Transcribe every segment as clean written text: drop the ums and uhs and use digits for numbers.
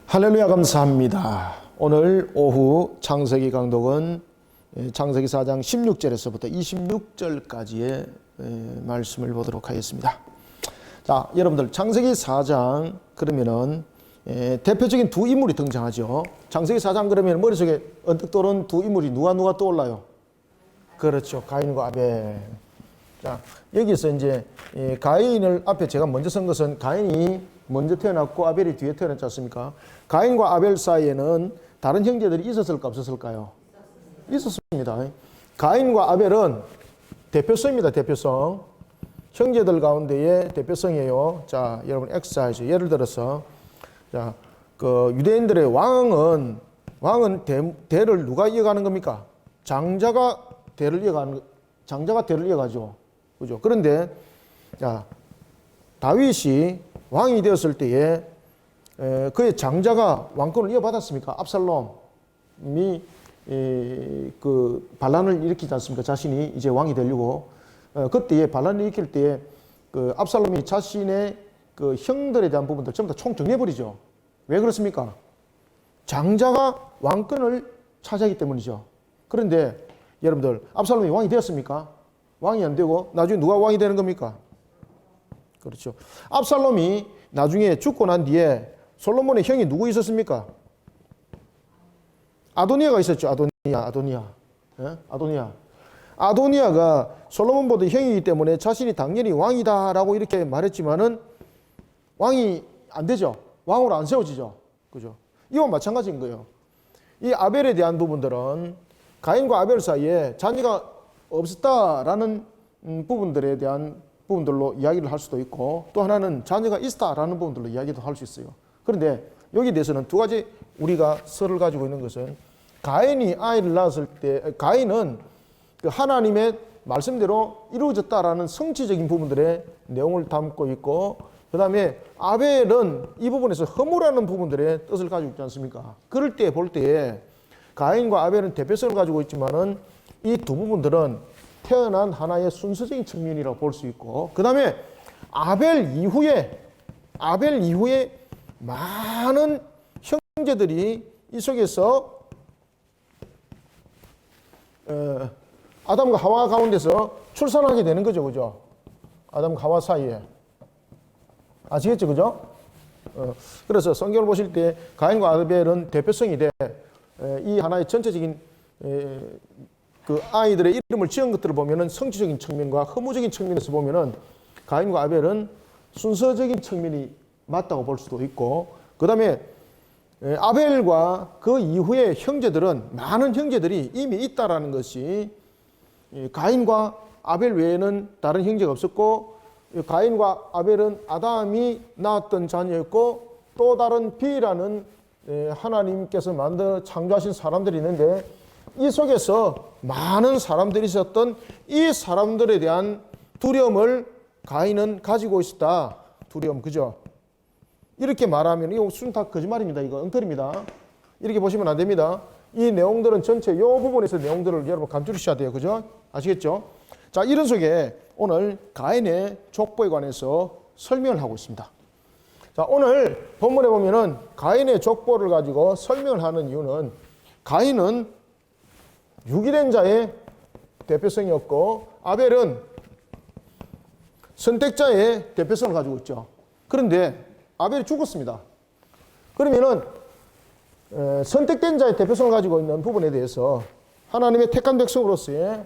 할렐루야 감사합니다. 오늘 오후 창세기 강독은 창세기 4장 16절에서부터 26절까지의 말씀을 보도록 하겠습니다. 자, 여러분들 창세기 4장 그러면은 대표적인 두 인물이 등장하죠. 창세기 4장 그러면 머릿속에 언뜻 떠오르는 두 인물이 누가 떠올라요? 그렇죠. 가인과 아벨. 자, 여기서 이제 가인을 앞에 제가 먼저 쓴 것은 가인이 먼저 태어났고 아벨이 뒤에 태어났지 않습니까? 가인과 아벨 사이에는 다른 형제들이 있었을까 없었을까요? 있었습니다. 가인과 아벨은 대표성입니다. 대표성. 형제들 가운데의 대표성이에요. 자, 여러분 엑사이즈. 예를 들어서 자, 그 유대인들의 왕은 대를 누가 이어가는 겁니까? 장자가 대를 이어가죠. 그죠? 그런데 자, 다윗이 왕이 되었을 때에 그의 장자가 왕권을 이어받았습니까? 압살롬이 그 반란을 일으키지 않습니까? 자신이 이제 왕이 되려고 그때에 반란을 일으킬 때에 그 압살롬이 자신의 그 형들에 대한 부분들 전부 다 총정리해버리죠. 왜 그렇습니까? 장자가 왕권을 차지하기 때문이죠. 그런데 여러분들 압살롬이 왕이 되었습니까? 왕이 안 되고 나중에 누가 왕이 되는 겁니까? 그렇죠. 압살롬이 나중에 죽고 난 뒤에 솔로몬의 형이 누구 있었습니까? 아도니아가 있었죠. 아도니아가 솔로몬보다 형이기 때문에 자신이 당연히 왕이다라고 이렇게 말했지만은 왕이 안 되죠. 왕으로 안 세워지죠. 그죠? 이와 마찬가지인 거예요. 이 아벨에 대한 부분들은 가인과 아벨 사이에 자녀가 없었다라는 부분들에 대한 부분들로 이야기를 할 수도 있고 또 하나는 자녀가 있다라는 부분들로 이야기도 할 수 있어요. 그런데 여기에 대해서는 두 가지 우리가 설을 가지고 있는 것은 가인이 아이를 낳았을 때 가인은 그 하나님의 말씀대로 이루어졌다라는 성취적인 부분들의 내용을 담고 있고 그 다음에 아벨은 이 부분에서 허물하는 부분들의 뜻을 가지고 있지 않습니까? 그럴 때 볼 때에 가인과 아벨은 대표성을 가지고 있지만은 이 두 부분들은 태어난 하나의 순서적인 측면이라고 볼 수 있고 그 다음에 아벨 이후에 많은 형제들이 이 속에서 아담과 하와 가운데서 출산하게 되는 거죠. 그죠? 아담과 하와 사이에. 아시겠죠? 그죠? 그래서 성경을 보실 때 가인과 아벨은 대표성이 돼 이 하나의 전체적인 그 아이들의 이름을 지은 것들을 보면은 성취적인 측면과 허무적인 측면에서 보면은 가인과 아벨은 순서적인 측면이 맞다고 볼 수도 있고 그 다음에 아벨과 그 이후의 형제들은 많은 형제들이 이미 있다라는 것이 가인과 아벨 외에는 다른 형제가 없었고 가인과 아벨은 아담이 낳았던 자녀였고 또 다른 비라는 하나님께서 만들어 창조하신 사람들이 있는데 이 속에서 많은 사람들이 있었던 이 사람들에 대한 두려움을 가인은 가지고 있었다. 두려움, 그죠? 이렇게 말하면 이거 순 다 거짓말입니다. 이거 엉터리입니다. 이렇게 보시면 안 됩니다. 이 내용들은 전체 이 부분에서 내용들을 여러분 간주르셔야 돼요. 그죠? 아시겠죠? 자, 이런 속에 오늘 가인의 족보에 관해서 설명을 하고 있습니다. 자, 오늘 본문에 보면은 가인의 족보를 가지고 설명을 하는 이유는 가인은 유기된 자의 대표성이었고 아벨은 선택자의 대표성을 가지고 있죠. 그런데 아벨이 죽었습니다. 그러면은 선택된 자의 대표성을 가지고 있는 부분에 대해서 하나님의 택한 백성으로서의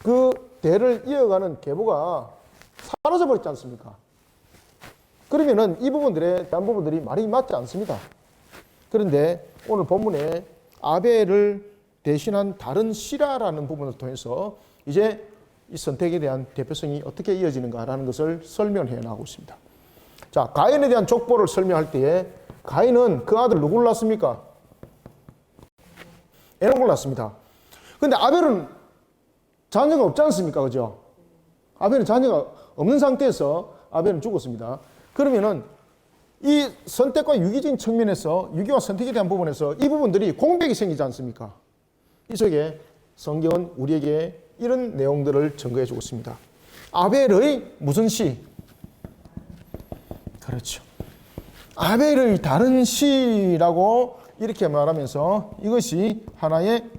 그 대를 이어가는 계보가 사라져 버렸지 않습니까? 그러면은 이 부분들에 대한 부분들이 말이 맞지 않습니다. 그런데 오늘 본문에 아벨을 대신한 다른 실화라는 부분을 통해서 이제 이 선택에 대한 대표성이 어떻게 이어지는가라는 것을 설명해 나가고 있습니다. 자, 가인에 대한 족보를 설명할 때에 가인은 그 아들 누구를 낳습니까? 에녹을 낳습니다. 그런데 아벨은 자녀가 없지 않습니까? 그죠? 아벨은 자녀가 없는 상태에서 아벨은 죽었습니다. 그러면은 이 선택과 유기적인 측면에서 유기와 선택에 대한 부분에서 이 부분들이 공백이 생기지 않습니까? 이 속에 성경은 우리에게 이런 내용들을 증거해 주고 있습니다. 아벨의 무슨 시? 그렇죠. 아벨의 다른 씨라고 이렇게 말하면서 이것이 하나의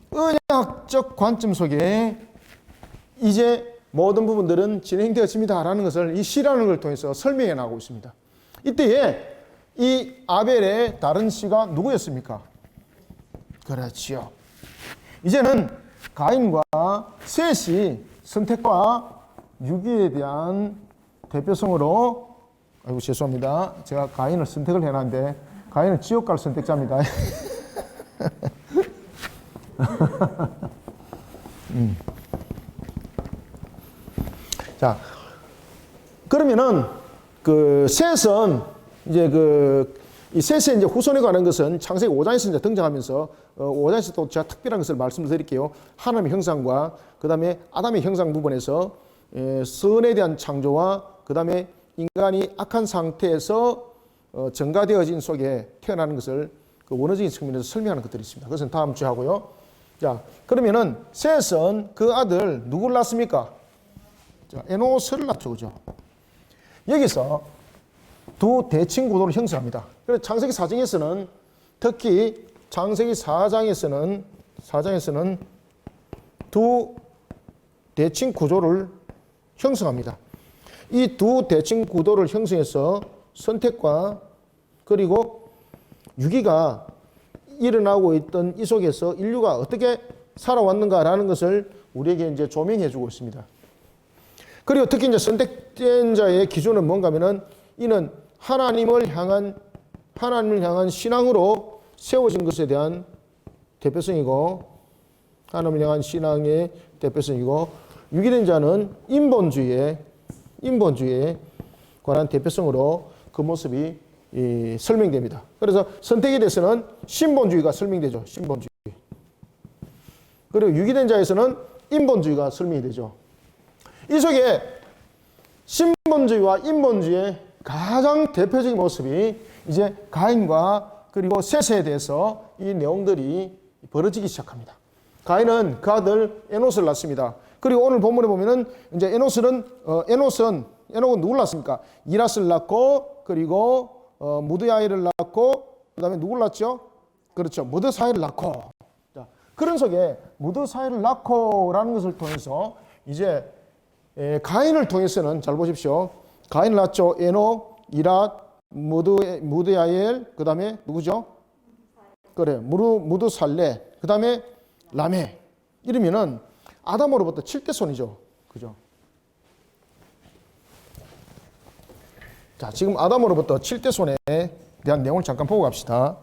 언약적 관점 속에 이제 모든 부분들은 진행되었습니다라는 것을 이 시라는 걸 통해서 설명해 나가고 있습니다. 이때에 이 아벨의 다른 씨가 누구였습니까? 그렇지요. 이제는 가인과 셋이 선택과 유기에 대한 대표성으로, 아이고 죄송합니다. 제가 가인을 선택을 해놨는데 가인은 지옥 갈 선택자입니다. 자, 그러면은 그 셋은 이제 이 셋의 이제 후손에 관한 것은 창세기 5장에서 이제 등장하면서 5장에서 또 제가 특별한 것을 말씀드릴게요. 하나님의 형상과 그 다음에 아담의 형상 부분에서 선에 대한 창조와 그 다음에 인간이 악한 상태에서 정가되어진 속에 태어나는 것을 그 원어적인 측면에서 설명하는 것들이 있습니다. 그것은 다음 주에 하고요. 자, 그러면은 셋은 그 아들 누구를 낳습니까? 자, 에노스를 낳죠, 그죠? 여기서 두 대칭 구도를 형성합니다. 그래서 창세기 4장에서는 특히 창세기 4장에서는 두 대칭 구조를 형성합니다. 이 두 대칭 구도를 형성해서 선택과 그리고 유기가 일어나고 있던 이 속에서 인류가 어떻게 살아왔는가라는 것을 우리에게 이제 조명해 주고 있습니다. 그리고 특히 이제 선택된 자의 기준은 뭔가 하면은 이는 하나님을 향한 신앙으로 세워진 것에 대한 대표성이고, 하나님을 향한 신앙의 대표성이고, 유기된 자는 인본주의에 관한 대표성으로 그 모습이 설명됩니다. 그래서 선택에 대해서는 신본주의가 설명되죠. 신본주의. 그리고 유기된 자에서는 인본주의가 설명이 되죠. 이 속에 신본주의와 인본주의의 가장 대표적인 모습이 이제 가인과 그리고 셋에 대해서 이 내용들이 벌어지기 시작합니다. 가인은 그 아들 에노스를 낳습니다. 그리고 오늘 본문에 보면은 이제 에녹은 누구를 낳습니까? 이랏을 낳고, 그리고 무드야일을 낳고, 그 다음에 누구를 낳죠? 그렇죠. 무드사일을 낳고. 자, 그런 속에 무드사일을 낳고라는 것을 통해서 이제 가인을 통해서는 잘 보십시오. 가인을 낳죠. 에녹, 이랏, 무드야일, 그 다음에 누구죠? 그래, 무드살레, 그 다음에 라메. 이러면은 아담으로부터 7대 손이죠. 그죠? 자, 지금 아담으로부터 7대 손에 대한 내용을 잠깐 보고 갑시다.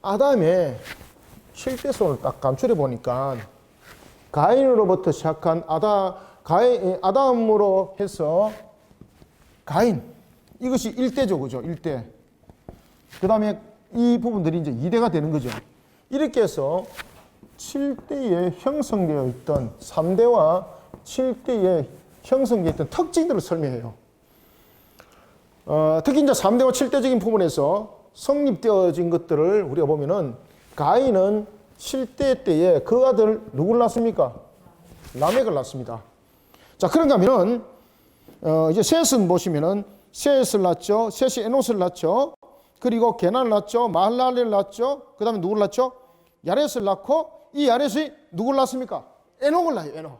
아담의 7대 손을 딱 감출해 보니까 가인으로부터 시작한 아담으로 해서 가인, 이것이 1대죠. 그죠? 1대. 그 다음에 이 부분들이 이제 2대가 되는 거죠. 이렇게 해서 7대에 형성되어 있던 3대와 7대에 형성되어 있던 특징들을 설명해요. 특히 이제 3대와 7대적인 부분에서 성립되어진 것들을 우리가 보면은 가인은 7대 때에 그 아들 누구를 낳습니까? 라멕을 낳습니다. 자, 그런가 하면은 이제 셋은 보시면은 셋을 낳죠. 셋이 에노스를 낳죠. 그리고 게난을 낳죠. 마할랄을 낳죠. 그 다음에 누구를 낳죠? 야렛을 낳고, 이 야렛이 누구를 낳습니까? 에녹을 낳아요. 에녹.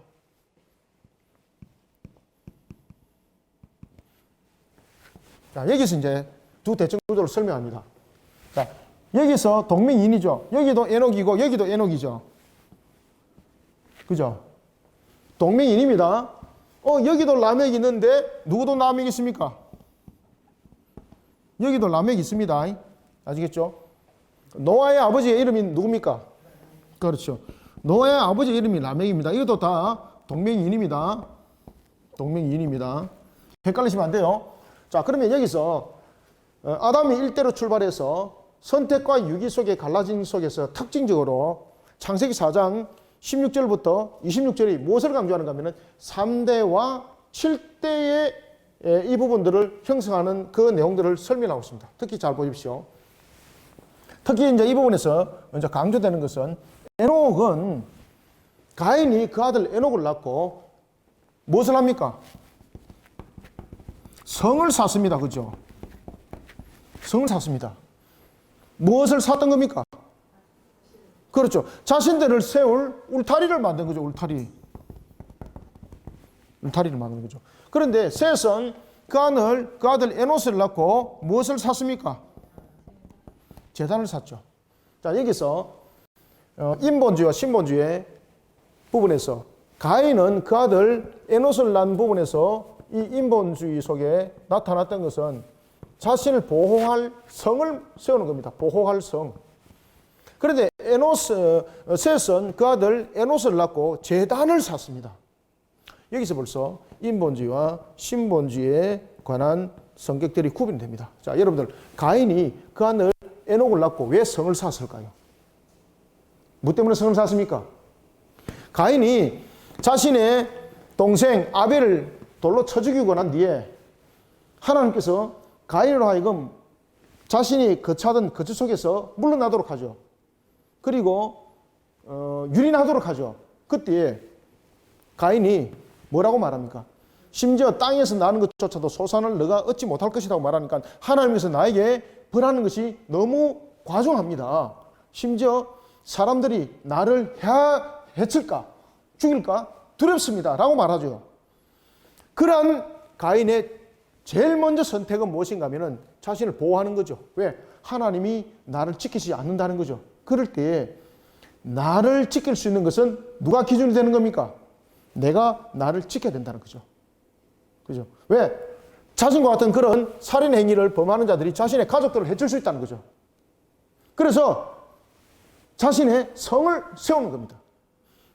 자, 여기서 이제 두 대칭 구조를 설명합니다. 자, 여기서 동명이인이죠. 여기도 에녹이고 여기도 에녹이죠. 그죠? 동명이인입니다. 여기도 라멕이 있는데 누구도 라멕이 있습니까? 여기도 라멕이 있습니다. 아시겠죠? 노아의 아버지의 이름이 누굽니까? 그렇죠. 노아의 아버지의 이름이 라멕입니다. 이것도 다 동명이인입니다. 동명이인입니다. 헷갈리시면 안 돼요. 자, 그러면 여기서 아담이 1대로 출발해서 선택과 유기 속에 갈라진 속에서 특징적으로 창세기 4장 16절부터 26절이 무엇을 강조하는가 하면 3대와 7대의 이 부분들을 형성하는 그 내용들을 설명하고 있습니다. 특히 잘 보십시오. 특히 이제 이 부분에서 먼저 강조되는 것은 에녹은 가인이 그 아들 에녹을 낳고 무엇을 합니까? 성을 쌓습니다. 그죠? 성을 샀습니다. 무엇을 샀던 겁니까? 그렇죠. 자신들을 세울 울타리를 만든 거죠. 울타리를 만든 거죠. 그런데 셋은 그 아들 에노스를 낳고 무엇을 샀습니까? 제단을 샀죠. 자, 여기서 인본주의와 신본주의 부분에서 가인은 그 아들 에노스를 낳은 부분에서 이 인본주의 속에 나타났던 것은 자신을 보호할 성을 세우는 겁니다. 보호할 성. 그런데 셋은 그 아들 에노스를 낳고 제단을 샀습니다. 여기서 벌써 인본주의와 신본주의에 관한 성격들이 구분이 됩니다. 자, 여러분들, 가인이 그 아들 에녹을 낳고 왜 성을 샀을까요? 뭐 때문에 성을 샀습니까? 가인이 자신의 동생 아벨을 돌로 쳐 죽이고 난 뒤에 하나님께서 가인으로 하여금 자신이 거처하던 거처 속에서 물러나도록 하죠. 그리고 유린하도록 하죠. 그때 가인이 뭐라고 말합니까? 심지어 땅에서 나는 것조차도 소산을 너가 얻지 못할 것이라고 말하니까 하나님께서 나에게 벌하는 것이 너무 과중합니다. 심지어 사람들이 나를 해칠까 죽일까 두렵습니다 라고 말하죠. 그러한 가인의 제일 먼저 선택은 무엇인가 하면 자신을 보호하는 거죠. 왜? 하나님이 나를 지키지 않는다는 거죠. 그럴 때에 나를 지킬 수 있는 것은 누가 기준이 되는 겁니까? 내가 나를 지켜야 된다는 거죠. 그죠? 왜? 자신과 같은 그런 살인 행위를 범하는 자들이 자신의 가족들을 해칠 수 있다는 거죠. 그래서 자신의 성을 세우는 겁니다.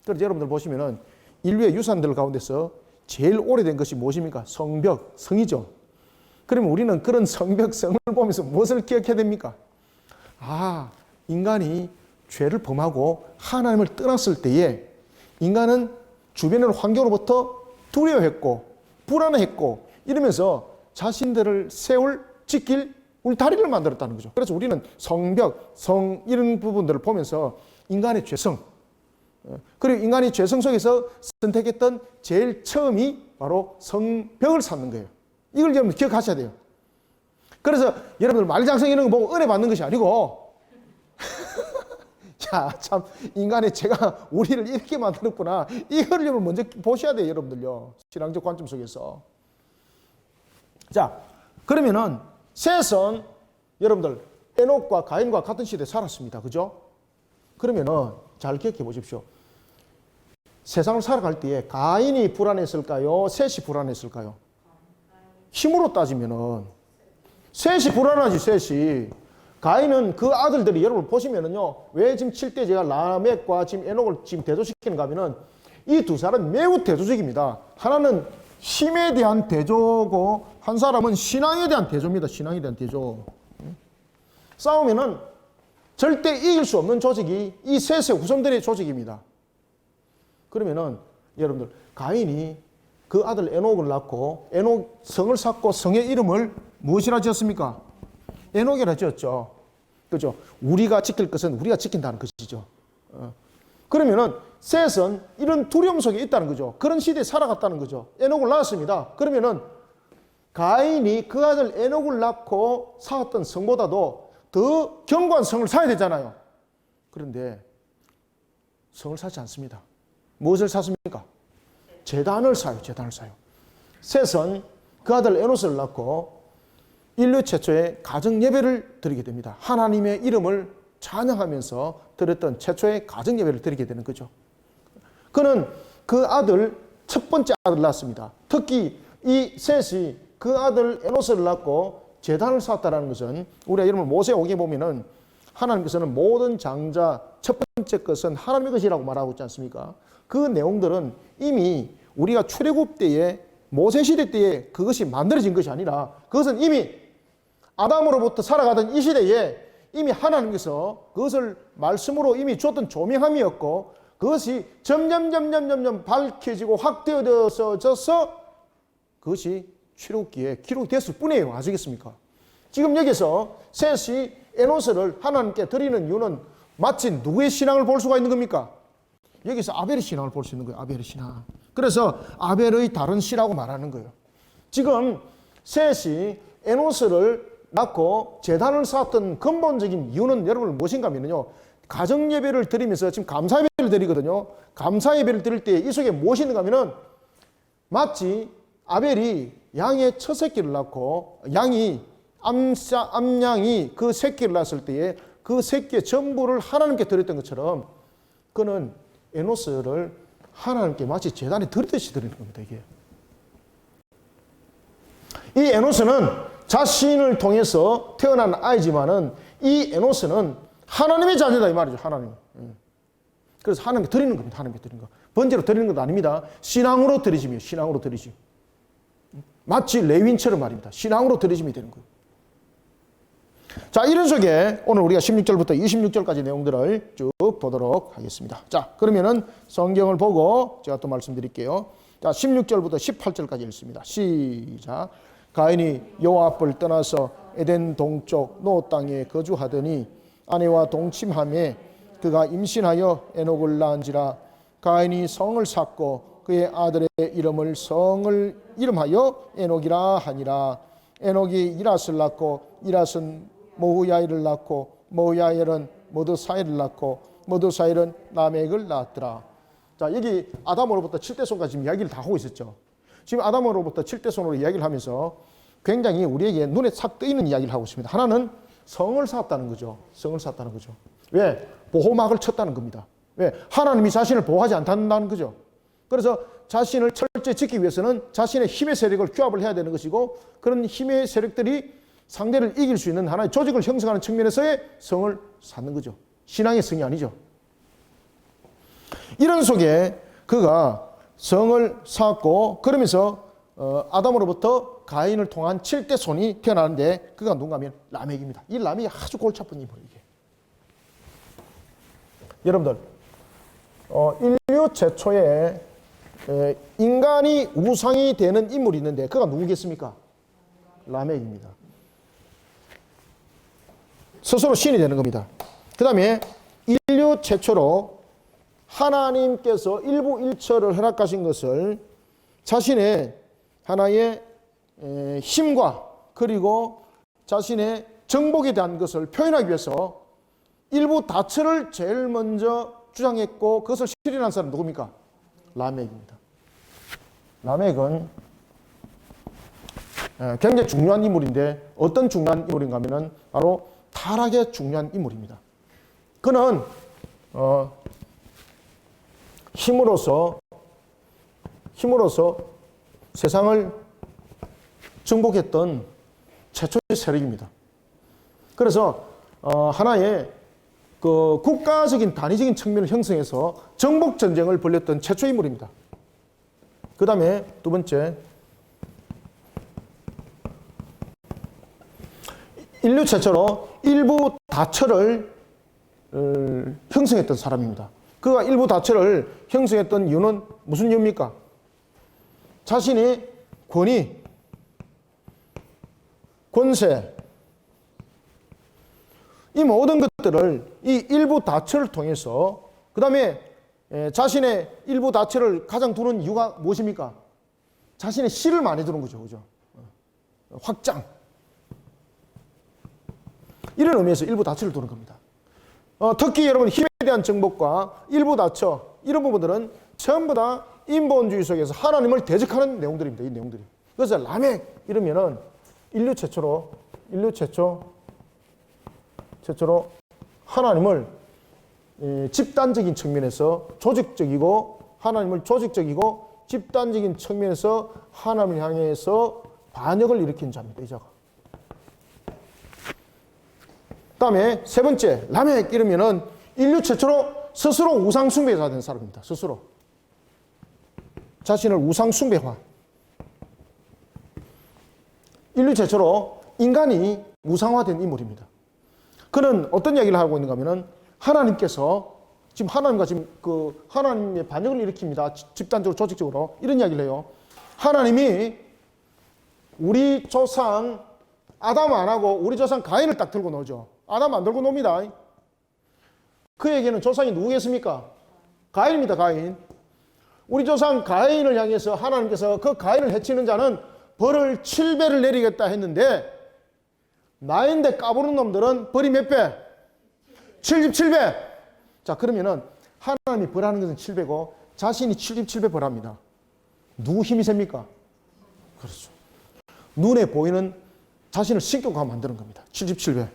그래서 여러분들 보시면은 인류의 유산들 가운데서 제일 오래된 것이 무엇입니까? 성벽, 성이죠. 그러면 우리는 그런 성벽, 성을 보면서 무엇을 기억해야 됩니까? 아, 인간이 죄를 범하고 하나님을 떠났을 때에 인간은 주변의 환경으로부터 두려워했고 불안해했고 이러면서 자신들을 지킬 울타리를 만들었다는 거죠. 그래서 우리는 성벽, 성 이런 부분들을 보면서 인간의 죄성 그리고 인간이 죄성 속에서 선택했던 제일 처음이 바로 성벽을 쌓는 거예요. 이걸 여러분 기억하셔야 돼요. 그래서 여러분들 만리장성 이런 거 보고 은혜 받는 것이 아니고 야, 참 인간의 죄가 우리를 이렇게 만들었구나. 이걸 여러분 먼저 보셔야 돼요, 여러분들요. 신앙적 관점 속에서. 자, 그러면은 셋은 여러분들 에녹과 가인과 같은 시대에 살았습니다. 그죠? 그러면은 잘 기억해 보십시오. 세상을 살아갈 때에 가인이 불안했을까요? 셋이 불안했을까요? 힘으로 따지면은 셋이 불안하지, 셋이. 가인은 그 아들들이 여러분 보시면은요, 왜 지금 7대제가 라멕과 지금 에녹을 지금 대조시키는가 하면은 이 두 사람은 매우 대조적입니다. 하나는 힘에 대한 대조고 한 사람은 신앙에 대한 대조입니다. 신앙에 대한 대조. 싸우면은 절대 이길 수 없는 조직이 이 셋의 후손들의 조직입니다. 그러면은 여러분들 가인이 그 아들 에녹을 낳고 에녹 성을 쌓고 성의 이름을 무엇이라 지었습니까? 에녹이라 지었죠. 그죠? 우리가 지킬 것은 우리가 지킨다는 것이죠. 그러면은 셋은 이런 두려움 속에 있다는 거죠. 그런 시대에 살아갔다는 거죠. 에녹을 낳았습니다. 그러면은 가인이 그 아들 에녹을 낳고 쌓았던 성보다도 더 견고한 성을 쌓아야 되잖아요. 그런데 성을 쌓지 않습니다. 무엇을 쌓습니까? 제단을 쌓아요. 제단을 쌓아요. 셋은 그 아들 에노스를 낳고 인류 최초의 가정 예배를 드리게 됩니다. 하나님의 이름을 찬양하면서 드렸던 최초의 가정 예배를 드리게 되는 거죠. 그는 그 아들 첫 번째 아들을 낳았습니다. 특히 이 셋이 그 아들 에노스를 낳고 제단을 쌓았다는 것은 우리가 여러분 모세오경에 보면은 하나님께서는 모든 장자 첫 번째 것은 하나님의 것이라고 말하고 있지 않습니까? 그 내용들은 이미 우리가 출애굽 때에 모세 시대 때에 그것이 만들어진 것이 아니라 그것은 이미 아담으로부터 살아가던 이 시대에 이미 하나님께서 그것을 말씀으로 이미 주었던 조명함이었고 그것이 점점 밝혀지고 확대되어져서 그것이 출애굽기에 기록이 됐을 뿐이에요. 아시겠습니까? 지금 여기서 셋이 에노스를 하나님께 드리는 이유는 마치 누구의 신앙을 볼 수가 있는 겁니까? 여기서 아벨의 신앙을 볼 수 있는 거예요. 아벨의 신앙. 그래서 아벨의 다른 씨라고 말하는 거예요. 지금 셋이 에노스를 낳고 제단을 쌓았던 근본적인 이유는 여러분 무엇인가 하면요, 가정 예배를 드리면서 지금 감사 예배를 드리거든요. 감사 예배를 드릴 때 이 속에 무엇이 있는가 하면은 마치 아벨이 양의 첫 새끼를 낳고 암양이 그 새끼를 낳았을 때에 그 새끼의 전부를 하나님께 드렸던 것처럼 그는 에노스를 하나님께 마치 제단에 드리듯이 드리는 겁니다. 이게. 이 에노스는 자신을 통해서 태어난 아이지만은 이 에노스는 하나님의 자녀다 이 말이죠. 하나님. 그래서 하나님께 드리는 겁니다. 하나님께 드리는 거. 번제로 드리는 것도 아닙니다. 신앙으로 드리심이에요. 신앙으로 드리심. 마치 레윈처럼 말입니다. 신앙으로 드리심이 되는 거예요. 자, 이런 속에 오늘 우리가 16절부터 26절까지 내용들을 쭉 보도록 하겠습니다. 자, 그러면은 성경을 보고 제가 또 말씀드릴게요. 자, 16절부터 18절까지 읽습니다. 시작. 가인이 여호와 앞을 떠나서 에덴 동쪽 노 땅에 거주하더니 아내와 동침하며 그가 임신하여 에녹을 낳은지라. 가인이 성을 쌓고 그의 아들의 이름을 성을 이름하여 에녹이라 하니라. 에녹이 이랏을 낳고 이랏은 모후야일을 낳고 모후야일은 모드사일을 낳고 모드사일은 라멕을 낳았더라. 자, 여기 아담으로부터 7대손까지 지금 이야기를 다 하고 있었죠. 지금 아담으로부터 7대손으로 이야기를 하면서 굉장히 우리에게 눈에 싹 뜨이는 이야기를 하고 있습니다. 하나는 성을 쌓았다는 거죠. 성을 쌓았다는 거죠. 왜? 보호막을 쳤다는 겁니다. 왜? 하나님이 자신을 보호하지 않는다는 거죠. 그래서 자신을 철저히 지키기 위해서는 자신의 힘의 세력을 규합을 해야 되는 것이고, 그런 힘의 세력들이 상대를 이길 수 있는 하나의 조직을 형성하는 측면에서의 성을 쌓는 거죠. 신앙의 성이 아니죠. 이런 속에 그가 성을 쌓았고, 그러면서 아담으로부터 가인을 통한 7대 손이 태어나는데 그가 누군가 하면 라멕입니다. 이 라멕이 아주 골치 아픈 인물이에요. 여러분들, 인류 최초의 인간이 우상이 되는 인물이 있는데 그가 누구겠습니까? 라멕입니다. 스스로 신이 되는 겁니다. 그 다음에 인류 최초로 하나님께서 일부일처를 허락하신 것을 자신의 하나의 힘과 그리고 자신의 정복에 대한 것을 표현하기 위해서 일부 다처를 제일 먼저 주장했고 그것을 실현한 사람은 누굽니까? 라멕입니다. 라멕은 굉장히 중요한 인물인데 어떤 중요한 인물인가 하면 바로 타락의 중요한 인물입니다. 그는 힘으로서 세상을 정복했던 최초의 세력입니다. 그래서 하나의 그 국가적인 단위적인 측면을 형성해서 정복 전쟁을 벌였던 최초 인물입니다. 그 다음에 두 번째, 인류 최초로 일부 다처를 형성했던 사람입니다. 그가 일부 다처를 형성했던 이유는 무슨 이유입니까? 자신의 권위, 권세, 이 모든 것들을 이 일부 다처를 통해서, 그 다음에 자신의 일부 다처를 가장 두는 이유가 무엇입니까? 자신의 씨를 많이 두는 거죠. 그죠? 확장. 이런 의미에서 일부 다처를 두는 겁니다. 특히 여러분 힘에 대한 정복과 일부 다처, 이런 부분들은 전부 다 인본주의 속에서 하나님을 대적하는 내용들입니다. 이 내용들이. 그래서 라멕 이러면은 인류 최초로 하나님을 집단적인 측면에서 조직적이고, 하나님을 조직적이고 집단적인 측면에서 하나님을 향해서 반역을 일으킨 자입니다. 이 자가. 그 다음에 세 번째, 라멕 이러면은 인류 최초로 스스로 우상 숭배자가 된 사람입니다. 스스로 자신을 우상 숭배화. 인류 최초로 인간이 우상화된 인물입니다. 그는 어떤 이야기를 하고 있는가 하면은 하나님께서 지금 하나님과 지금 그 하나님의 반역을 일으킵니다. 집단적으로 조직적으로 이런 이야기를 해요. 하나님이 우리 조상 아담 안 하고 우리 조상 가인을 딱 들고 나오죠. 아담 안 들고 놉니다. 그에게는 조상이 누구겠습니까? 가인입니다. 가인. 우리 조상 가인을 향해서 하나님께서 그 가인을 해치는 자는 벌을 7배를 내리겠다 했는데 나인데 까부는 놈들은 벌이 몇 배? 77배. 자, 그러면은 하나님이 벌하는 것은 7배고 자신이 77배 벌합니다. 누구 힘이 셉니까? 그렇죠. 눈에 보이는 자신을 신격화하게 만드는 겁니다. 77배.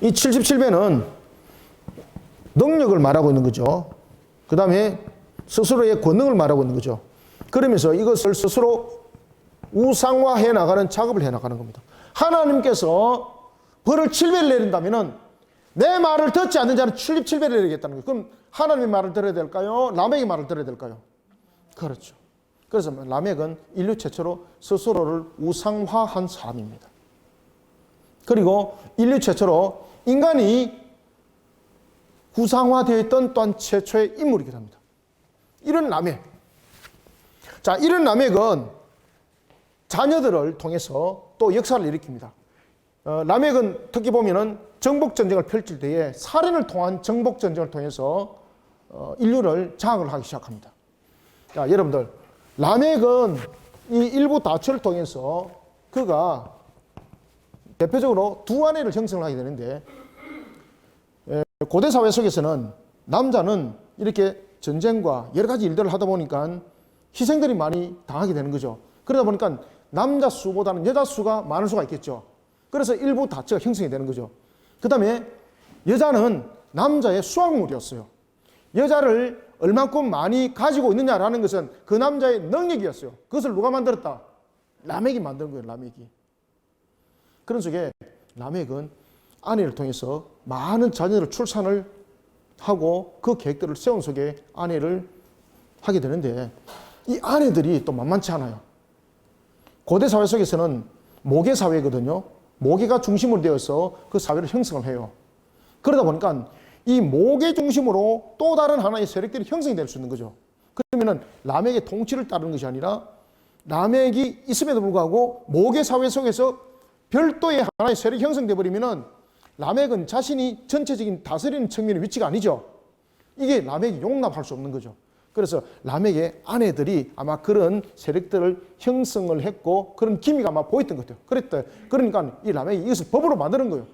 이 77배는 능력을 말하고 있는 거죠. 그 다음에 스스로의 권능을 말하고 있는 거죠. 그러면서 이것을 스스로 우상화해 나가는 작업을 해 나가는 겁니다. 하나님께서 벌을 7배를 내린다면 내 말을 듣지 않는 자는 77배를 내리겠다는 거예요. 그럼 하나님의 말을 들어야 될까요? 라멕의 말을 들어야 될까요? 그렇죠. 그래서 라멕은 인류 최초로 스스로를 우상화한 사람입니다. 그리고 인류 최초로 인간이 우상화되어 있던 또한 최초의 인물이기도 합니다. 이런 라멕. 자, 이런 라멕은 자녀들을 통해서 또 역사를 일으킵니다. 라멕은 특히 보면은 정복전쟁을 펼칠 때에 살인을 통한 정복전쟁을 통해서 인류를 장악을 하기 시작합니다. 자, 여러분들, 라멕은 이 일부 다처를 통해서 그가 대표적으로 두 아내를 형성을 하게 되는데, 고대 사회 속에서는 남자는 이렇게 전쟁과 여러 가지 일들을 하다 보니까 희생들이 많이 당하게 되는 거죠. 그러다 보니까 남자 수보다는 여자 수가 많을 수가 있겠죠. 그래서 일부 다처가 형성이 되는 거죠. 그 다음에 여자는 남자의 수확물이었어요. 여자를 얼만큼 많이 가지고 있느냐라는 것은 그 남자의 능력이었어요. 그것을 누가 만들었다? 라멕이 만든 거예요. 라멕이. 그런 속에 라멕은 아내를 통해서 많은 자녀를 출산을 하고 그 계획들을 세운 속에 아내를 하게 되는데, 이 아내들이 또 만만치 않아요. 고대 사회 속에서는 모계 사회거든요. 모계가 중심으로 되어서 그 사회를 형성을 해요. 그러다 보니까 이 모계 중심으로 또 다른 하나의 세력들이 형성이 될 수 있는 거죠. 그러면은 라멕의 통치를 따르는 것이 아니라 라멕이 있음에도 불구하고 모계 사회 속에서 별도의 하나의 세력이 형성돼 버리면은 라멕은 자신이 전체적인 다스리는 측면의 위치가 아니죠. 이게 라멕이 용납할 수 없는 거죠. 그래서 라멕의 아내들이 아마 그런 세력들을 형성을 했고 그런 기미가 아마 보였던 것 같아요. 그랬다. 그러니까 이 라멕이 이것을 법으로 만드는 거예요.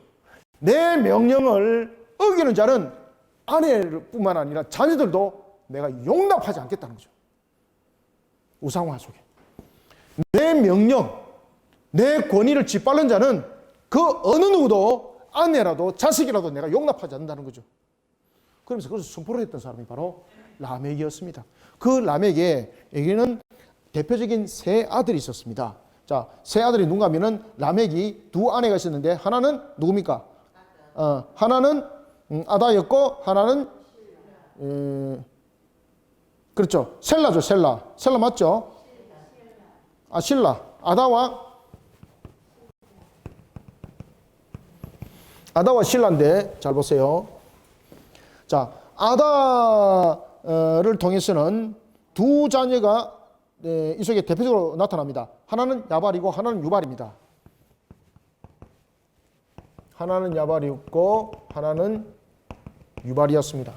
내 명령을 어기는 자는 아내뿐만 아니라 자녀들도 내가 용납하지 않겠다는 거죠. 우상화 속에. 내 명령, 내 권위를 짓밟는 자는 그 어느 누구도 아내라도 자식이라도 내가 용납하지 않는다는 거죠. 그러면서 그것을 선포를 했던 사람이 바로 라멕이었습니다. 그 라멕에게는 대표적인 세 아들이 있었습니다. 자, 세 아들이 누군가 하면은 라멕이 두 아내가 있었는데 하나는 누굽니까? 하나는 아다였고 하나는 그렇죠. 셀라죠. 셀라 맞죠? 실라. 아다와 실라인데 잘 보세요. 자, 아다를 통해서는 두 자녀가 이 속에 대표적으로 나타납니다. 하나는 야발이고 하나는 유발입니다. 하나는 야발이었고 하나는 유발이었습니다.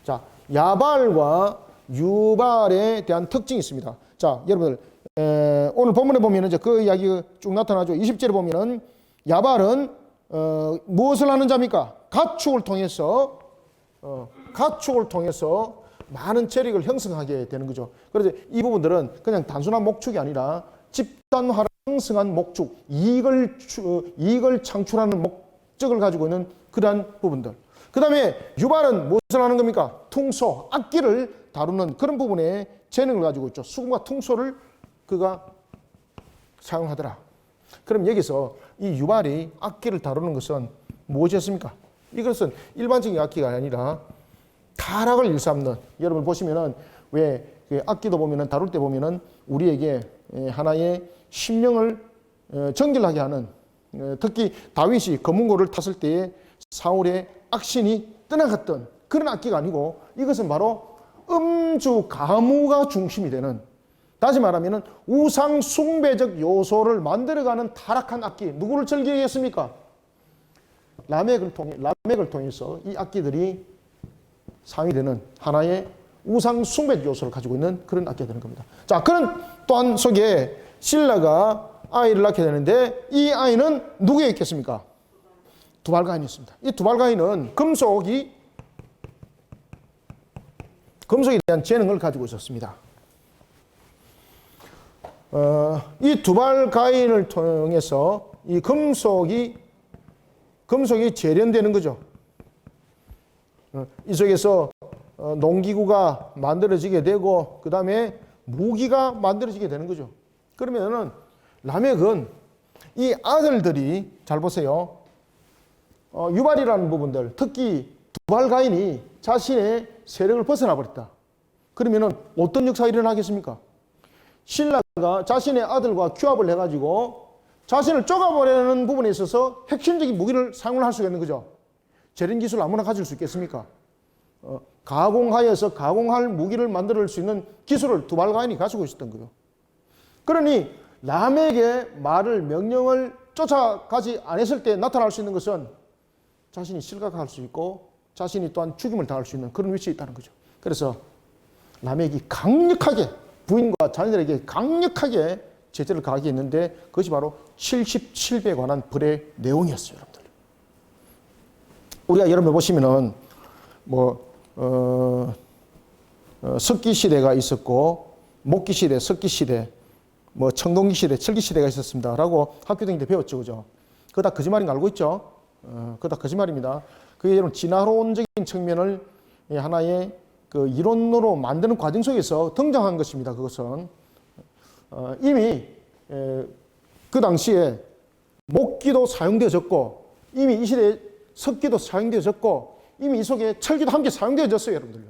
자, 야발과 유발에 대한 특징이 있습니다. 자, 여러분들 오늘 본문에 보면은 이제 그 이야기가 쭉 나타나죠. 20절에 보면은 야발은 무엇을 하는 자입니까? 가축을 통해서 많은 재력을 형성하게 되는 거죠. 그래서 이 부분들은 그냥 단순한 목축이 아니라 집단화를 형성한 목축, 이익을 창출하는 목적을 가지고 있는 그러한 부분들. 그 다음에 유발은 무엇을 하는 겁니까? 퉁소, 악기를 다루는 그런 부분에 재능을 가지고 있죠. 수금과 퉁소를 그가 사용하더라. 그럼 여기서 이 유발이 악기를 다루는 것은 무엇이었습니까? 이것은 일반적인 악기가 아니라 타락을 일삼는, 여러분 보시면은 왜 악기도 보면은 다룰 때 보면은 우리에게 하나의 심령을 정결하게 하는, 특히 다윗이 검은고를 탔을 때에 사울의 악신이 떠나갔던 그런 악기가 아니고 이것은 바로 음주 가무가 중심이 되는, 다시 말하면 우상 숭배적 요소를 만들어가는 타락한 악기. 누구를 즐기게 했습니까? 라멕을 통해서 이 악기들이 사용되는 하나의 우상 숭배 요소를 가지고 있는 그런 악기가 되는 겁니다. 자, 그런 또한 속에 신라가 아이를 낳게 되는데 이 아이는 누구에 있겠습니까? 두발가인이 있습니다. 이 두발가인은 금속에 대한 재능을 가지고 있었습니다. 이 두발가인을 통해서 이 금속이 재련되는 거죠. 이 속에서 농기구가 만들어지게 되고 그 다음에 무기가 만들어지게 되는 거죠. 그러면은 라멕은 이 아들들이 잘 보세요. 유발이라는 부분들, 특히 두발가인이 자신의 세력을 벗어나 버렸다. 그러면은 어떤 역사가 일어나겠습니까? 신라가 자신의 아들과 규합을 해가지고 자신을 쪼가버리는 부분에 있어서 핵심적인 무기를 사용을 할 수가 있는 거죠. 재련 기술 아무나 가질 수 있겠습니까? 가공하여서 가공할 무기를 만들 수 있는 기술을 두발가인이 가지고 있었던 거예요. 그러니 라멕의 말을 명령을 쫓아가지 않았을 때 나타날 수 있는 것은 자신이 실각할 수 있고 자신이 또한 죽임을 당할 수 있는 그런 위치에 있다는 거죠. 그래서 라멕이 강력하게 부인과 자녀들에게 강력하게 제재를 가하게 했는데 그것이 바로 77배에 관한 벌의 내용이었어요. 여러분들. 우리가 여러분 보시면은 석기 시대가 있었고 목기 시대, 석기 시대, 청동기 시대, 철기 시대가 있었습니다라고 학교 다닐 때 배웠죠, 그죠? 그거 다 거짓말인 거 알고 있죠? 그거 다 거짓말입니다. 그게 여러분 진화론적인 측면을 하나의 그 이론으로 만드는 과정 속에서 등장한 것입니다. 그것은 이미 그 당시에 목기도 사용되어졌고 이미 이 시대에 석기도 사용되어졌고 이미 이 속에 철기도 함께 사용되어졌어요, 여러분들요.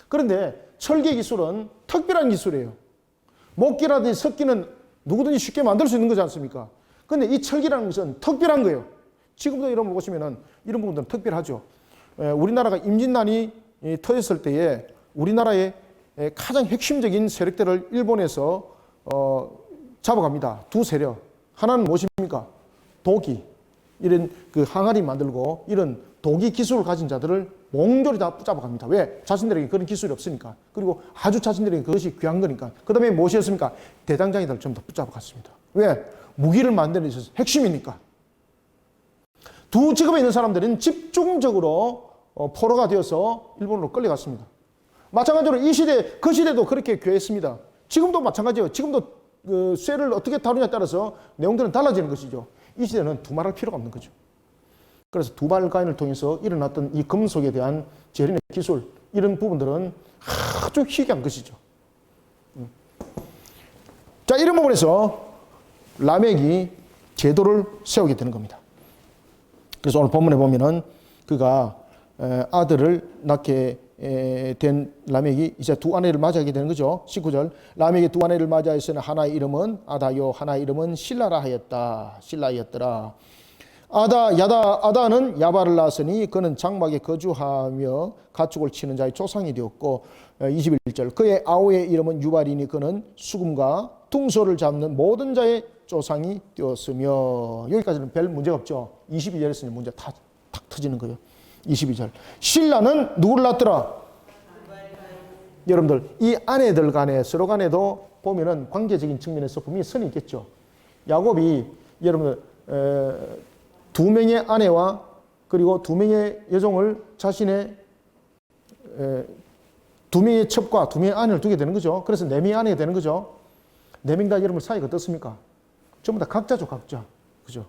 그런데 철기 기술은 특별한 기술이에요. 목기라든지 석기는 누구든지 쉽게 만들 수 있는 거지 않습니까? 그런데 이 철기라는 것은 특별한 거예요. 지금도 이런 거 보시면은 이런 부분들은 특별하죠. 우리나라가 임진난이 터졌을 때에 우리나라의 가장 핵심적인 세력들을 일본에서 잡아갑니다. 두 세력. 하나는 무엇입니까? 도기. 이런 그 항아리 만들고 이런 도기 기술을 가진 자들을 몽졸이 다 붙잡아갑니다. 왜? 자신들에게 그런 기술이 없으니까. 그리고 아주 자신들에게 그것이 귀한 거니까. 그 다음에 무엇이었습니까? 대장장이들 전부 다 붙잡아갔습니다. 왜? 무기를 만드는 데 있어서 핵심이니까. 두 직업에 있는 사람들은 집중적으로 포로가 되어서 일본으로 끌려갔습니다. 마찬가지로 이 시대, 그 시대도 그렇게 교했습니다. 지금도 마찬가지예요. 지금도 그 쇠를 어떻게 다루냐에 따라서 내용들은 달라지는 것이죠. 이 시대는 두말할 필요가 없는 거죠. 그래서 두발가인을 통해서 일어났던 이 금속에 대한 재련의 기술, 이런 부분들은 아주 희귀한 것이죠. 자, 이런 부분에서 라멕이 제도를 세우게 되는 겁니다. 그래서 오늘 본문에 보면은 그가 아들을 낳게 된 라멕이 이제 두 아내를 맞이하게 되는 거죠. 19절. 라멕이 두 아내를 맞이하였으나 하나의 이름은 아다요 하나의 이름은 실라라 하였다. 실라였더라. 아다는 야발을 낳았으니 그는 장막에 거주하며 가축을 치는 자의 조상이 되었고 21절. 그의 아우의 이름은 유발이니 그는 수금과 둥소를 잡는 모든 자의 조상이 되었으며. 여기까지는 별 문제가 없죠. 22절에서는 문제 탁 터지는 거예요. 22절. 신라는 누구를 낳았더라? 여러분들 이 아내들 간에 서로 간에도 보면은 관계적인 측면에서 분명히 선이 있겠죠. 야곱이 여러분들 두 명의 아내와 그리고 두 명의 여종을 자신의 두 명의 첩과 두 명의 아내를 두게 되는 거죠. 그래서 네 명의 아내가 되는 거죠. 네 명 다 여러분 사이가 어떻습니까? 전부 다 각자죠, 각자. 그죠?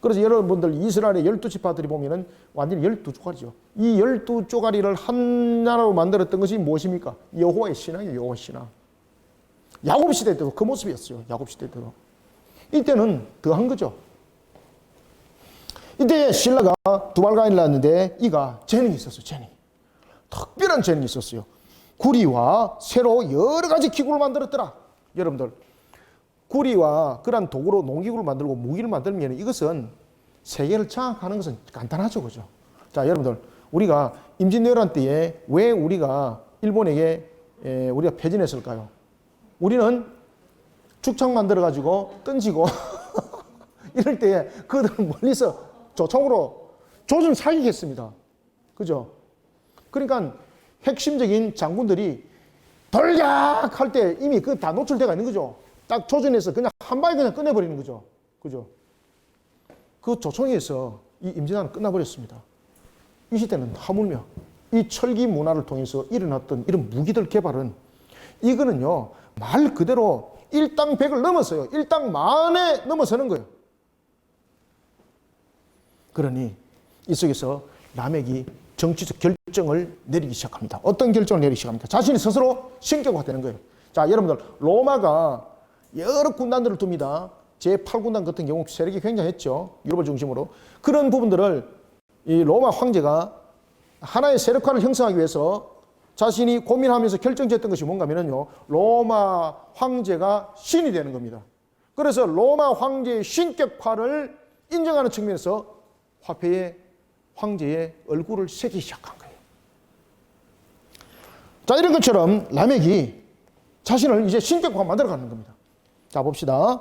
그래서 여러분들 이스라엘의 12지파들이 보면은 완전히 12쪼가리죠. 이 12쪼가리를 한 나라로 만들었던 것이 무엇입니까? 여호와의 신앙이에요, 여호와의 신앙. 야곱 시대 때도 그 모습이었어요. 야곱 시대 때도. 이때는 더한 거죠. 이때 신라가 두발가인을 낳았는데 이가 재능이 있었어요. 재능. 특별한 재능이 있었어요. 구리와 새로 여러 가지 기구를 만들었더라. 여러분들 구리와 그런 도구로 농기구를 만들고 무기를 만들면 이것은 세계를 장악하는 것은 간단하죠. 그죠? 자, 여러분들 우리가 임진왜란 때에 왜 우리가 일본에게 우리가 패전했을까요? 우리는 죽창 만들어 가지고 던지고 이럴 때에 그들은 멀리서 조총으로 조준 사기겠습니다. 그죠? 그러니까 핵심적인 장군들이 돌격할 때 이미 그 다 노출되어 있는 거죠. 딱 조준해서 그냥 한 방에 그냥 끝내버리는 거죠. 그죠? 그 조총에 의해서 이 임진왜란은 끝나버렸습니다. 이 시대는 하물며 이 철기 문화를 통해서 일어났던 이런 무기들 개발은 이거는요, 말 그대로 일당백을 넘었어요. 일당만에 넘어서는 거예요. 그러니 이 속에서 라멕이 정치적 결정을 내리기 시작합니다. 어떤 결정을 내리기 시작합니까? 자신이 스스로 신격화되는 거예요. 자, 여러분들, 로마가 여러 군단들을 둡니다. 제8군단 같은 경우 세력이 굉장했죠. 유럽을 중심으로. 그런 부분들을 이 로마 황제가 하나의 세력화를 형성하기 위해서 자신이 고민하면서 결정지었던 것이 뭔가 하면요, 로마 황제가 신이 되는 겁니다. 그래서 로마 황제의 신격화를 인정하는 측면에서 화폐에 황제의 얼굴을 새기기 시작한 거예요. 자, 이런 것처럼 라멕이 자신을 이제 신격화 만들어가는 겁니다. 자, 봅시다.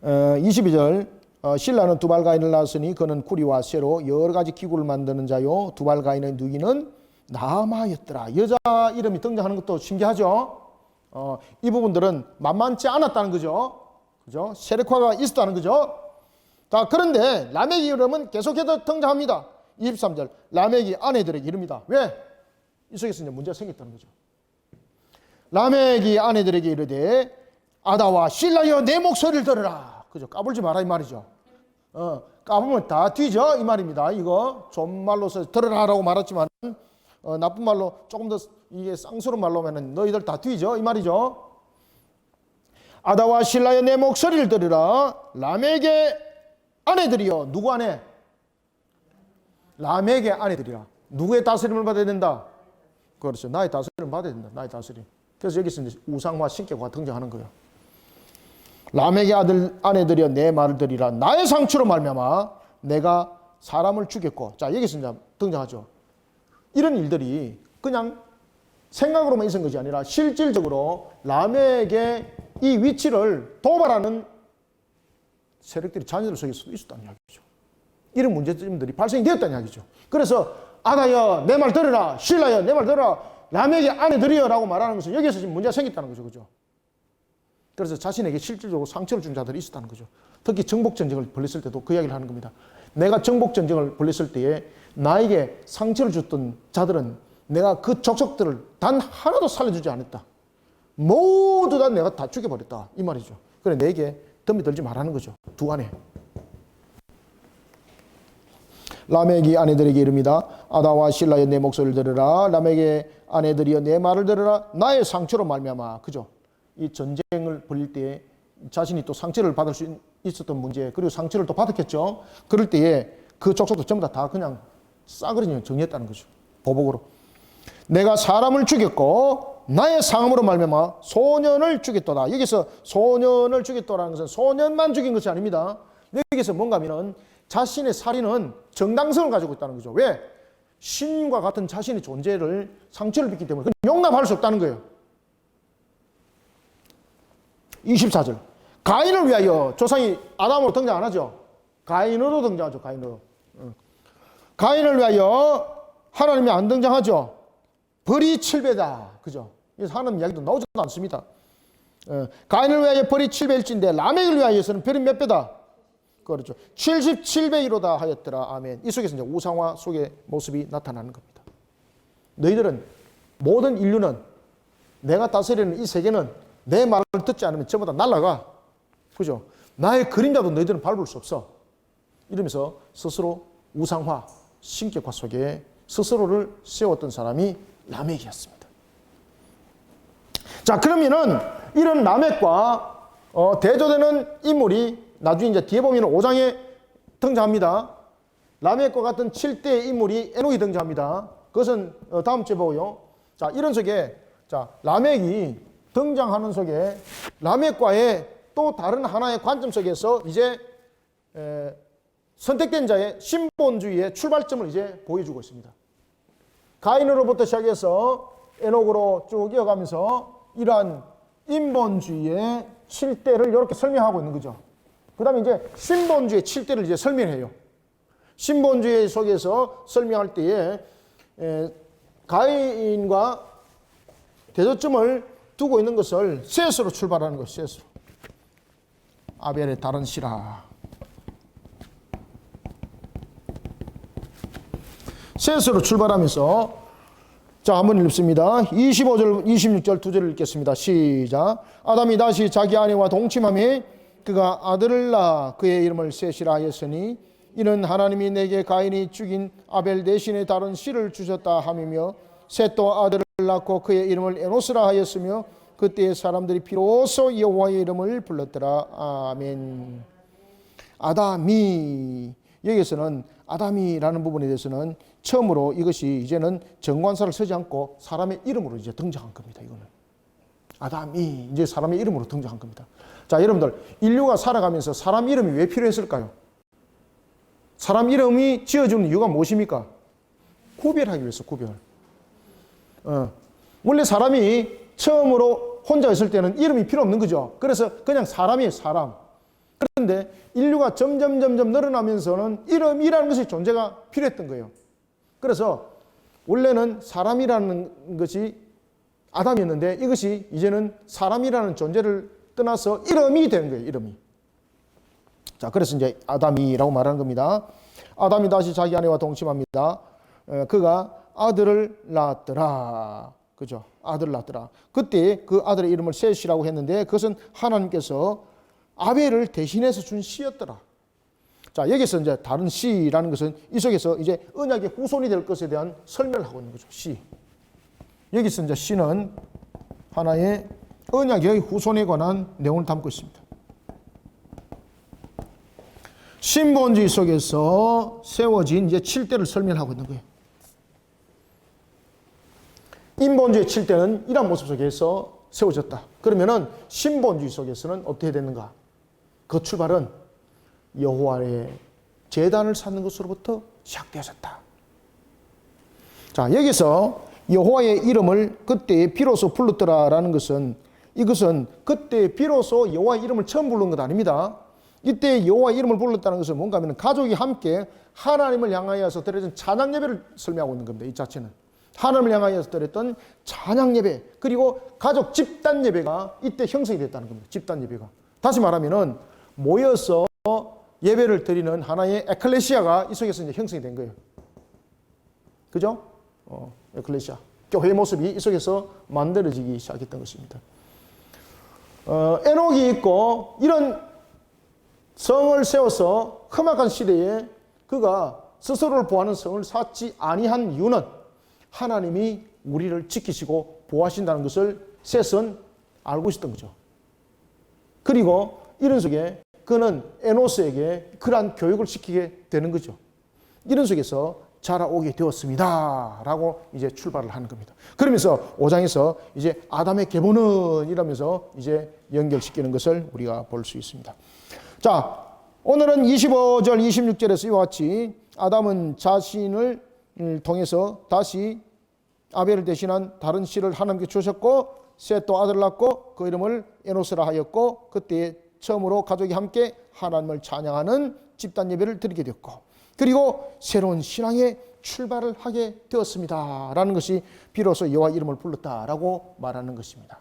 22절. 신라는 두발가인을 낳았으니 그는 구리와 쇠로 여러 가지 기구를 만드는 자요. 두발가인의 누이는 나아마였더라. 여자 이름이 등장하는 것도 신기하죠. 이 부분들은 만만치 않았다는 거죠. 그죠? 세력화가 있었다는 거죠. 자, 그런데 라멕의 이름은 계속해서 등장합니다. 23절. 라멕이 아내들에게 이릅니다. 왜? 이 속에서 이제 문제가 생겼다는 거죠. 라멕이 아내들에게 이르되 아다와 실라여 내 목소리를 들으라. 그죠? 까불지 마라 이 말이죠. 까불면 다 뒤져 이 말입니다. 이거 좋은 말로서 들으라라고 말했지만 나쁜 말로 조금 더 이게 쌍스러운 말로 하면은 너희들 다 뒤져 이 말이죠. 아다와 실라여 내 목소리를 들으라. 라멕의 아내들이여. 누구 아내? 라멕의 아내들이라. 누구의 다스림을 받아야 된다? 그렇죠. 나의 다스림을 받아야 된다. 나의 다스림. 그래서 여기서 이제 우상화 신격화가 등장하는 거예요. 라멕의 아내들이여 내 말을 들으라. 나의 상처로 말미암아 내가 사람을 죽였고. 자, 여기서 이제 등장하죠. 이런 일들이 그냥 생각으로만 있은 것이 아니라 실질적으로 라멕의 이 위치를 도발하는 세력들이 자녀들 속에서도 있었다는 이야기죠. 이런 문제점들이 발생이 되었다는 이야기죠. 그래서 아다여 내 말 들으라. 실라여 내 말 들으라. 라멕의 아내들이여 라고 말하는 것은 여기서 지금 문제가 생겼다는 거죠. 그죠? 그래서 자신에게 실질적으로 상처를 준 자들이 있었다는 거죠. 특히 정복전쟁을 벌였을 때도 그 이야기를 하는 겁니다. 내가 정복전쟁을 벌였을 때에 나에게 상처를 줬던 자들은 내가 그 족속들을 단 하나도 살려주지 않았다. 모두 다 내가 다 죽여버렸다. 이 말이죠. 그래 내게 덤이 들지 말라는 거죠. 두 아내. 라멕이 아내들에게 이릅니다. 아다와 실라여 내 목소리를 들으라. 라멕의 아내들이여 내 말을 들으라. 나의 상처로 말미암아. 그죠? 이 전쟁을 벌일 때에 자신이 또 상처를 받을 수 있었던 문제, 그리고 상처를 또 받았겠죠. 그럴 때에 그 족속도 전부 다 그냥 싸그리 정리했다는 거죠. 보복으로. 내가 사람을 죽였고 나의 상함으로 말미암아 소년을 죽였도다. 여기서 소년을 죽였도라는 것은 소년만 죽인 것이 아닙니다. 여기서 뭔가 하면은 자신의 살인은 정당성을 가지고 있다는 거죠. 왜? 신과 같은 자신의 존재를 상처를 빚기 때문에 용납할 수 없다는 거예요. 24절. 가인을 위하여 조상이 아담으로 등장 안 하죠. 가인으로 등장하죠. 가인으로. 가인을 위하여 하나님이 안 등장하죠. 벌이 7배다. 그죠? 그래서 하나님 이야기도 나오지도 않습니다. 가인을 위하여 벌이 7배일진데 라멕을 위하여서는 별이 몇 배다? 그렇죠. 77배이로다 하였더라. 아멘. 이 속에서 이제 우상화 속의 모습이 나타나는 겁니다. 너희들은 모든 인류는 내가 다스리는 이 세계는 내 말을 듣지 않으면 전부 다 날아가. 그죠? 나의 그림자도 너희들은 밟을 수 없어. 이러면서 스스로 우상화, 신격화 속에 스스로를 세웠던 사람이 라멕이었습니다. 자, 그러면은 이런 라멕과 대조되는 인물이 나중에 이제 뒤에 보면 5장에 등장합니다. 라멕과 같은 7대의 인물이 에녹이 등장합니다. 그것은 다음 주에 보고요. 자, 이런 속에 자, 라멕이 등장하는 속에 라멕과의 또 다른 하나의 관점 속에서 이제 선택된 자의 신본주의의 출발점을 이제 보여주고 있습니다. 가인으로부터 시작해서 에녹으로 쭉 이어가면서 이러한 인본주의의 7대를 이렇게 설명하고 있는 거죠. 그 다음에 이제 신본주의의 7대를 이제 설명해요. 신본주의 속에서 설명할 때에 가인과 대조점을 두고 있는 것을 셋으로 출발하는 것이에요. 셋으로. 아벨의 다른 씨라. 셋으로 출발하면서 자, 한번 읽습니다. 25절, 26절 두 절을 읽겠습니다. 시작. 아담이 다시 자기 아내와 동침하며 그가 아들을 낳아 그의 이름을 셋이라 하였으니 이는 하나님이 내게 가인이 죽인 아벨 대신에 다른 씨를 주셨다 함이며 셋도 아들을 낳고 그의 이름을 에노스라 하였으며 그때의 사람들이 비로소 여호와의 이름을 불렀더라. 아멘. 아담이, 여기서는 아담이라는 부분에 대해서는 처음으로 이것이 이제는 정관사를 쓰지 않고 사람의 이름으로 이제 등장한 겁니다. 이거는 아담이 이제 사람의 이름으로 등장한 겁니다. 자, 여러분들, 인류가 살아가면서 사람 이름이 왜 필요했을까요? 사람 이름이 지어주는 이유가 무엇입니까? 구별하기 위해서, 구별. 원래 사람이 처음으로 혼자 있을 때는 이름이 필요 없는 거죠. 그래서 그냥 사람이에요, 사람. 그런데 인류가 점점 늘어나면서는 이름이라는 것이 존재가 필요했던 거예요. 그래서 원래는 사람이라는 것이 아담이었는데 이것이 이제는 사람이라는 존재를 떠나서 이름이 된 거예요, 이름이. 자, 그래서 이제 아담이라고 말하는 겁니다. 아담이 다시 자기 아내와 동침합니다. 그가 아들을 낳았더라. 그죠? 아들을 낳았더라. 그때 그 아들의 이름을 셋이라고 했는데 그것은 하나님께서 아벨을 대신해서 준 씨였더라. 자, 여기서 이제 다른 씨라는 것은 이 속에서 이제 언약의 후손이 될 것에 대한 설명을 하고 있는 거죠. 씨. 여기서 이제 씨는 하나의 언약의 후손에 관한 내용을 담고 있습니다. 신본주의 속에서 세워진 이제 7대를 설명하고 있는 거예요. 인본주의 7대는 이런 모습 속에서 세워졌다. 그러면은 신본주의 속에서는 어떻게 되는가? 그 출발은 여호와의 제단을 쌓는 것으로부터 시작되어졌다. 자, 여기서 여호와의 이름을 그때 비로소 불렀더라라는 것은 이것은 그때 비로소 여호와의 이름을 처음 부른 것 아닙니다. 이때 여호와의 이름을 불렀다는 것은 뭔가 하면 가족이 함께 하나님을 향하여서 드렸던 찬양 예배를 설명하고 있는 겁니다. 이 자체는 하나님을 향하여서 드렸던 찬양 예배, 그리고 가족 집단 예배가 이때 형성이 됐다는 겁니다. 집단 예배가. 다시 말하면은 모여서 예배를 드리는 하나의 에클레시아가 이 속에서 이제 형성이 된 거예요. 그죠? 에클레시아. 교회의 모습이 이 속에서 만들어지기 시작했던 것입니다. 에녹이 있고 이런 성을 세워서 험악한 시대에 그가 스스로를 보호하는 성을 쌓지 아니한 이유는 하나님이 우리를 지키시고 보호하신다는 것을 셋은 알고 있었던 거죠. 그리고 이런 속에 그는 에노스에게 그러한 교육을 시키게 되는 거죠. 이런 속에서 자라오게 되었습니다. 라고 이제 출발을 하는 겁니다. 그러면서 5장에서 이제 아담의 계보는 이러면서 이제 연결시키는 것을 우리가 볼 수 있습니다. 자, 오늘은 25절, 26절에서 이와 같이 아담은 자신을 통해서 다시 아벨을 대신한 다른 씨를 하나님께 주셨고 셋도 아들을 낳고 그 이름을 에노스라 하였고 그때 처음으로 가족이 함께 하나님을 찬양하는 집단 예배를 드리게 되었고 그리고 새로운 신앙의 출발을 하게 되었습니다. 라는 것이 비로소 여호와 이름을 불렀다라고 말하는 것입니다.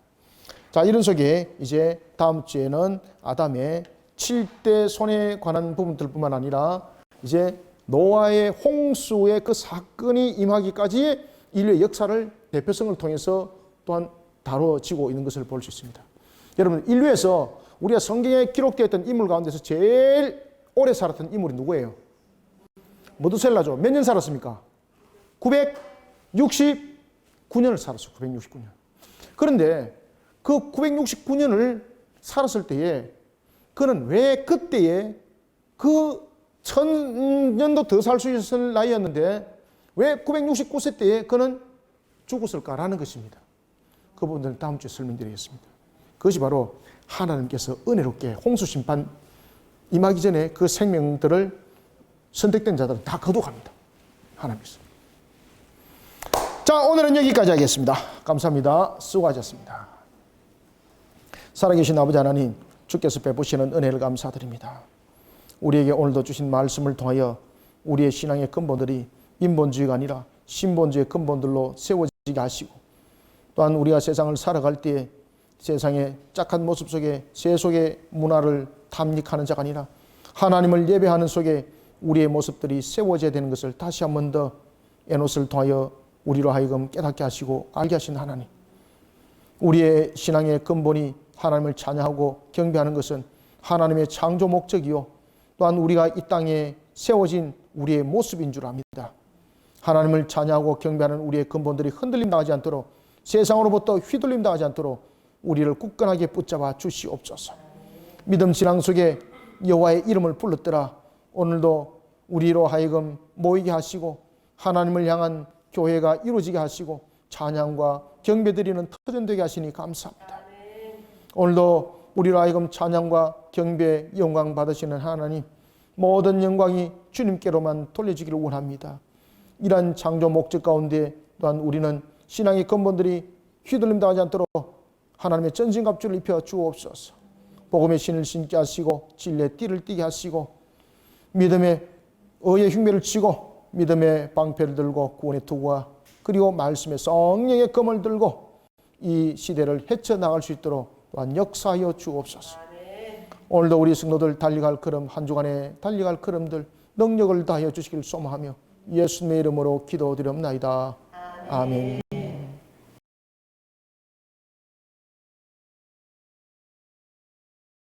자, 이런 속에 이제 다음 주에는 아담의 7대 손에 관한 부분들뿐만 아니라 이제 노아의 홍수의 그 사건이 임하기까지의 인류의 역사를 대표성을 통해서 또한 다뤄지고 있는 것을 볼 수 있습니다. 여러분, 인류에서 우리가 성경에 기록되어 있던 인물 가운데서 제일 오래 살았던 인물이 누구예요? 모두셀라죠. 몇 년 살았습니까? 969년을 살았어요. 969년. 그런데 그 969년을 살았을 때에 그는 왜 그때에 그 1000년도 더 살 수 있을 나이였는데 왜 969세 때에 그는 죽었을까라는 것입니다. 그 부분들은 다음 주에 설명드리겠습니다. 그것이 바로 하나님께서 은혜롭게 홍수심판 임하기 전에 그 생명들을 선택된 자들은 다 거두갑니다. 하나님께서. 자, 오늘은 여기까지 하겠습니다. 감사합니다. 수고하셨습니다. 살아계신 아버지 하나님, 주께서 베푸시는 은혜를 감사드립니다. 우리에게 오늘도 주신 말씀을 통하여 우리의 신앙의 근본들이 인본주의가 아니라 신본주의 근본들로 세워지게 하시고, 또한 우리가 세상을 살아갈 때에 세상의 짝한 모습 속에 세속의 문화를 탐닉하는 자가 아니라 하나님을 예배하는 속에 우리의 모습들이 세워져야 되는 것을 다시 한 번 더 에노스를 통하여 우리로 하여금 깨닫게 하시고 알게 하신 하나님, 우리의 신앙의 근본이 하나님을 찬양하고 경배하는 것은 하나님의 창조 목적이요, 또한 우리가 이 땅에 세워진 우리의 모습인 줄 압니다. 하나님을 찬양하고 경배하는 우리의 근본들이 흔들림 당하지 않도록, 세상으로부터 휘둘림 당하지 않도록 우리를 굳건하게 붙잡아 주시옵소서. 믿음 신앙 속에 여호와의 이름을 불렀더라 오늘도 우리로 하여금 모이게 하시고 하나님을 향한 교회가 이루어지게 하시고 찬양과 경배드리는 터전되게 하시니 감사합니다. 오늘도 우리로 하여금 찬양과 경배 영광 받으시는 하나님, 모든 영광이 주님께로만 돌려지기를 원합니다. 이러한 창조 목적 가운데 또한 우리는 신앙의 근본들이 휘둘림 당하지 않도록 하나님의 전신갑주를 입혀 주옵소서. 복음의 신을 신게 하시고 진리의 띠를 띠게 하시고 믿음의 의의 흉배를 치고 믿음의 방패를 들고 구원의 투구와 그리고 말씀의 성령의 검을 들고 이 시대를 헤쳐나갈 수 있도록 또한 역사하여 주옵소서. 오늘도 우리 성도들 달려갈 걸음, 한 주간에 달려갈 걸음들 능력을 다하여 주시기를 소망하며 예수님의 이름으로 기도드리옵나이다. 아멘.